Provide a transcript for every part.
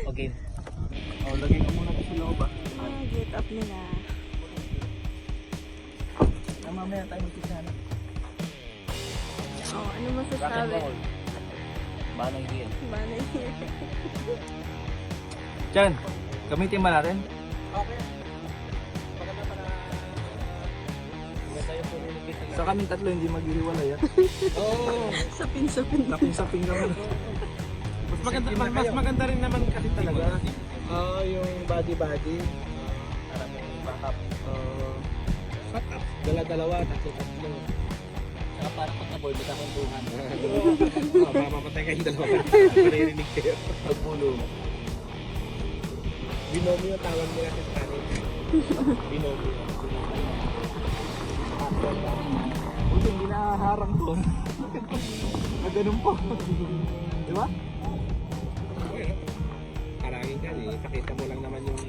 Okay. Oh, lagay ko muna ito sa loob ah. Get up nila. Mamaya tayo magkisana. Oh, ano Rock and masasabi? roll. Manong Hill. Banay here. Diyan, gamitin ba natin? Okay. Maganda pa na... tayo communicate. Sa kaming tatlo hindi maghihiwalay ah. Oo. Sapin-sapin. Saping-saping naman. Mas maganda rin naman kasi talaga. Oo, yung body-body. Para may backup. Dala-dalawa, tatlo-tatlo. Saka parang pag na-board, magkakwentuhan. Mapapatay kayo dalawa. Maririnig kayo. Pagpulong. Binomo yung tawag nila sa kanin. Binomo. Buti hindi nakaharang to. Na ganun po. Di ba? Harangin ka eh. Pakita mo lang naman yung...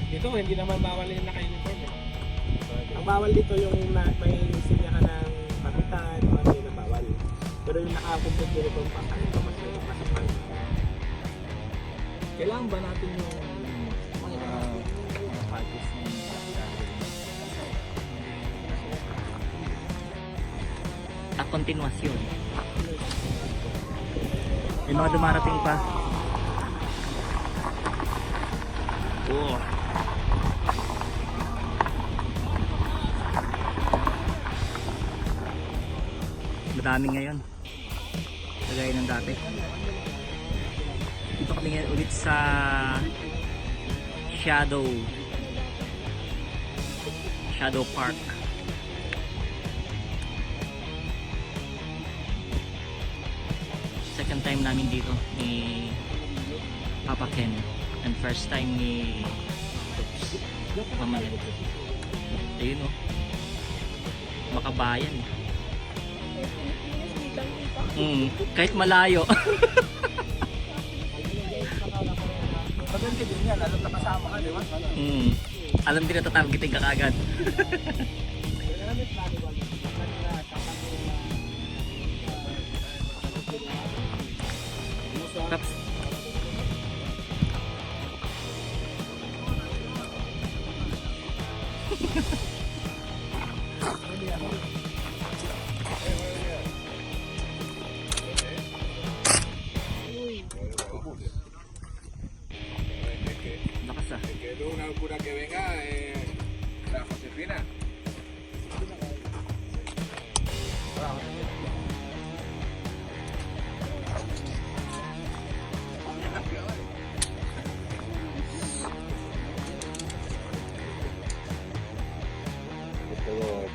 Dito, hindi naman bawal yung naka-uniform eh. Ang bawal dito yung may sinya ka ng kapitan, o ano yung bawal. Pero yung naka-complete uniform pa, kahit pa mas yung masakal. Kailangan ba natin yung mga patches ng Kontinuasyon. May mga dumarating pa. Oh. Madami ngayon. Lagay ng dati. Dito kami ngayon ulit sa Shadow Park. Second time namin dito ni Papa Ken and first time ni Mama Len. Ayun o, makabayan. Kahit malayo. Maganda din yan, alam na kasama ka, di ba? Alam din na tatargetin ka kaagad. Taps. Lakas ah. Que luego una cura que venga, la Josefina.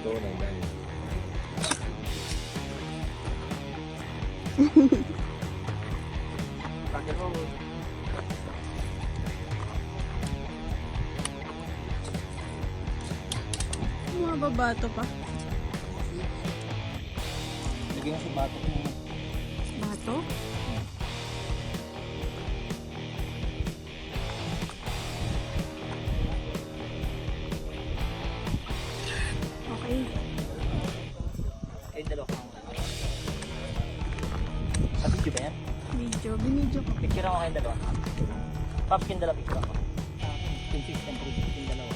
Todo un engaño. Mga babato pa. Lagyan sa bato mo. Bato? Okay. Ay, dalawa ka. Video ba yan? Binidyo ko. Picture ako kayong dalawa. Pops yung dalawa picture ako. Consistent yung dalawa.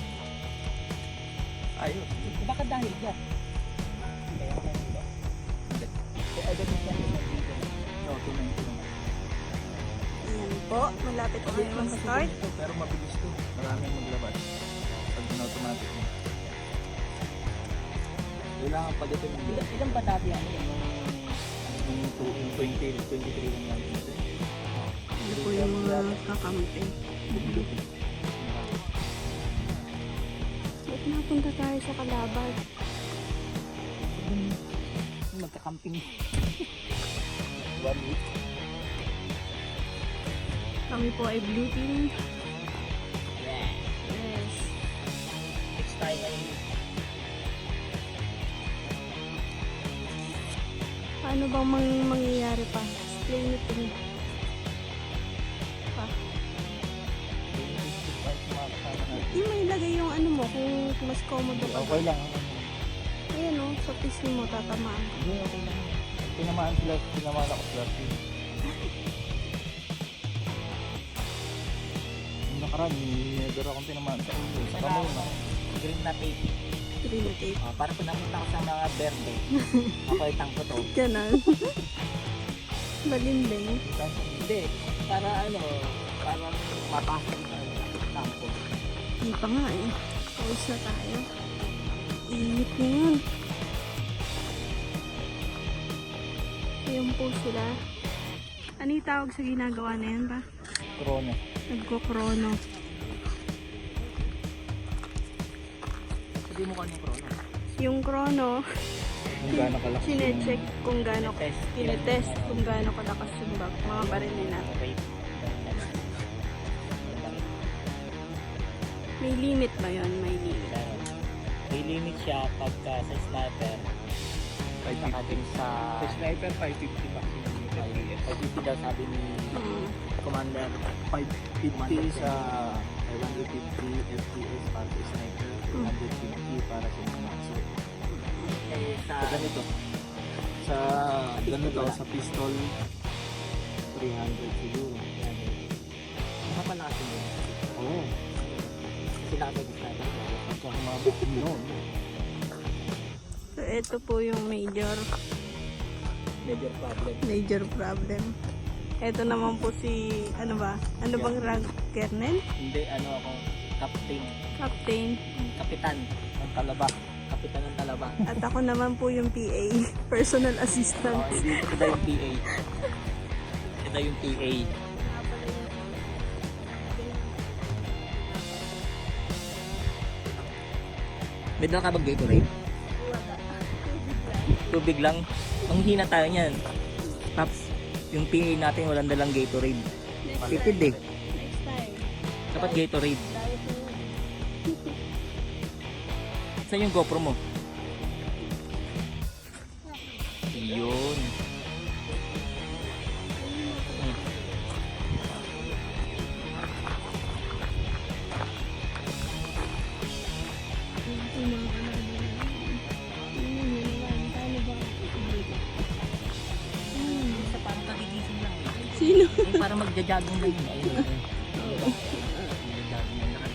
Ayos. Baka dahil dyan. Kaya ako yung dalawa. Kaya agad yung dyan. No, tunan. Ayan po, malapit na kayo mag-start. Pero mabilis to. Maraming maglabas. Pag automatic mo. Kailangan pa dito ng Ilan ba dati yan? yung 20, 23 lang natin. Ano po yung mga kakampi. Ba't napunta tayo sa Kalaban? Magkakamping. 1 week. Kami po ay blue team. Yeah. Yes. Next time ay Paano bang mangyayari pa? Explain it to me. Pa. Di may ilagay yung ano mo kung mas komodo ka. Okay lang. Ayan o, sa PC mo tatamaan ka. Hindi, okay lang. Tinamaan ako sila. nakaraan, never akong tinamaan sa ulo. Sa kamay na. Green na tape. Green na tape. Para kung namunta ko sa mga berde, mapalitang ko to. Ganon. Balimbing. Hindi, para parang mapasok sa tampo. Hindi pa nga eh. Pause na tayo. Init na yun. Ayun po sila. Ano yung tawag sa ginagawa na yan ba? Corona. Nagko-chrono. Sabi mo kanyang corona. Yung chrono, Kung gaano kalakas yung... sinecheck kung gaano, Test. tinetest kung gaano kalakas yung mga baril nila. Rate. May limit ba yun? May limit. May limit siya pagka sa sniper. Saka din sa... Sa sniper, 550 pa. 550 daw sabi ni Commander. 550 sa 150 FPS para sa sniper, 250 para sa mga assault. Eh, sa Ganito, sa pistol, 300 siguro. Mga palakas yun. Oo. Sila kasi sniper. Pagka humabot yun. So, ito po yung major Major problem. problem. Ito naman po si, ano ba? Ano bang rank? Kernel? Hindi, ako, captain. Captain. Kapitan ng Talaba. Kapitan ng Talaba. At ako naman po yung PA. Personal assistant. Ito daw yung PA. Ito yung PA. May dala ka bang Gatorade? Tubig lang. Ang hina tayo niyan. Paps, yung PA natin walang dalang Gatorade. Tipid eh. Next time. Dapat Gatorade. Saan yung GoPro mo? Yun. Sa parang kagigising lang. Sino? Yung parang magja-jogging lang yun. Ayun. Magja-jogging lang naman.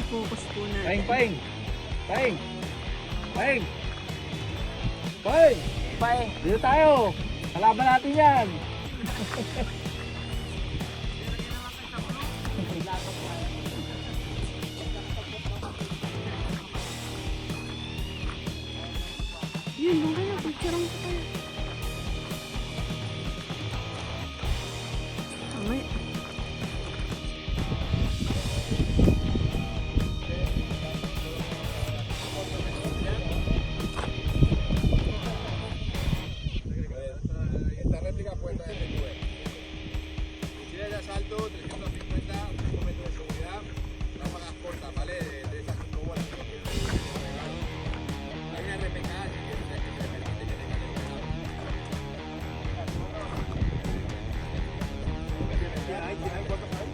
I-focus po na. Paing, paing! Paing! Paing! Paing! Bye! Dito tayo! Kalaban natin yan! Yun, doon kayo. Picture ko kayo. Tama. Esta réplica puesta en el nivel. Misiles de asalto, 350, 5 metros de seguridad, ráfagas cortas, ¿vale? De esas 5 bolas que tienen regalo. Hay una RPK, si quieres, que te permite que tengas el regalo. ¿Hay cuántos hay?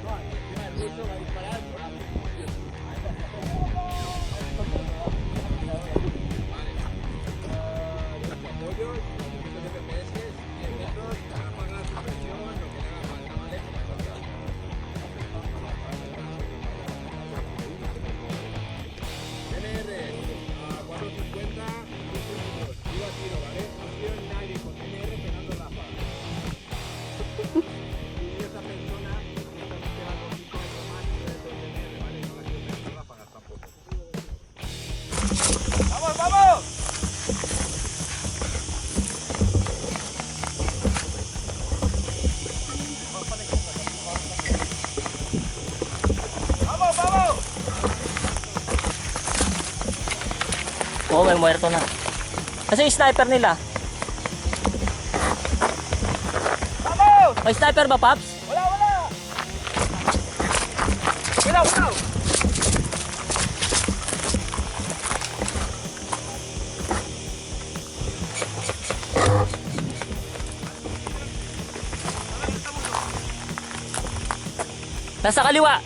No, el ruso va a disparar. Apoyos, 200 FPS, 10 metros, ráfagas, supresión, lo que le haga falta, ¿vale? NR, a 450, 15 metros, tiro a tiro, ¿vale? No tiro en nadie con NR pegando ráfagas. Y esa persona está pegando 5 metros más y puede ser NR, ¿vale? No la quiero pegar ráfagas tampoco. ¡Vamos, vamos! Oo, may muerto na. Kasi yung sniper nila. May sniper ba, Paps? Wala, wala! Wala, wala! Nasa kaliwa.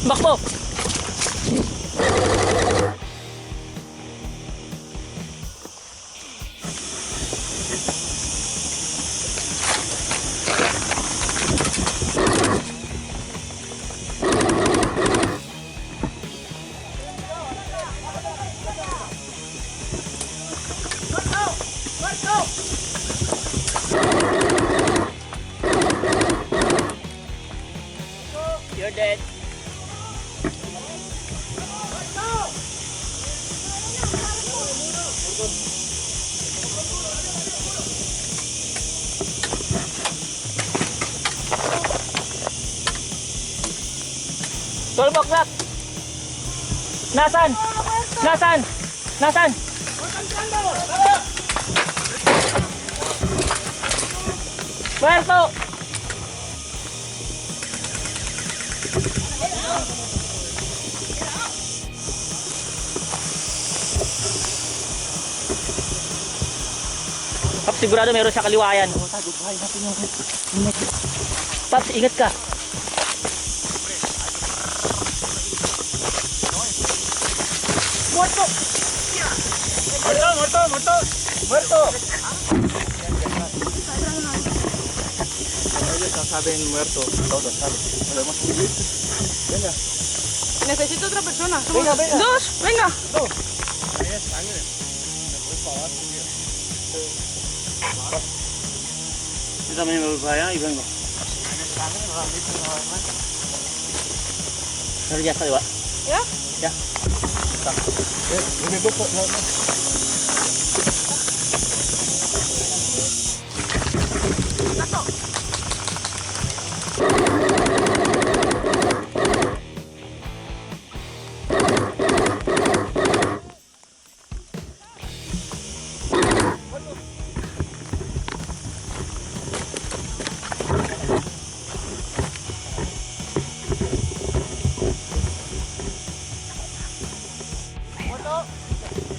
Bakbo! You're dead. Tolbok nak. Nasan? Nasan? Nasan? Puerto! Paps, sigurado meron siya kaliwayan. Paps, ingat ka. Muerto! Muerto! Muerto! Muerto! Muerto! Sasabihin muerto. Todo, sabi. Wala mas bibig. Venga. Necesito otra persona. Venga, venga. Dos, venga. Yo también me voy para allá y vengo. Pero ya está de va. ¿Ya? Ya.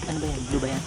Ano ba yan? Blue ba yan?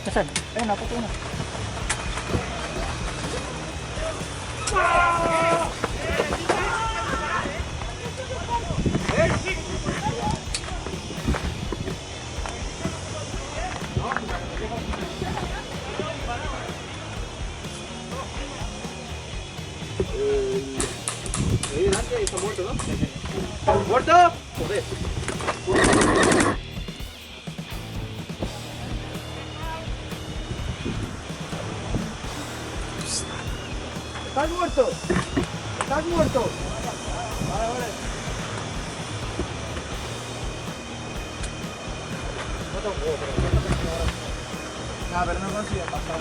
Nasaan? Ayun, napatay na. ¡Muerto! ¡Estás muerto! ¡Estás muerto! No, pero no consigo pasar.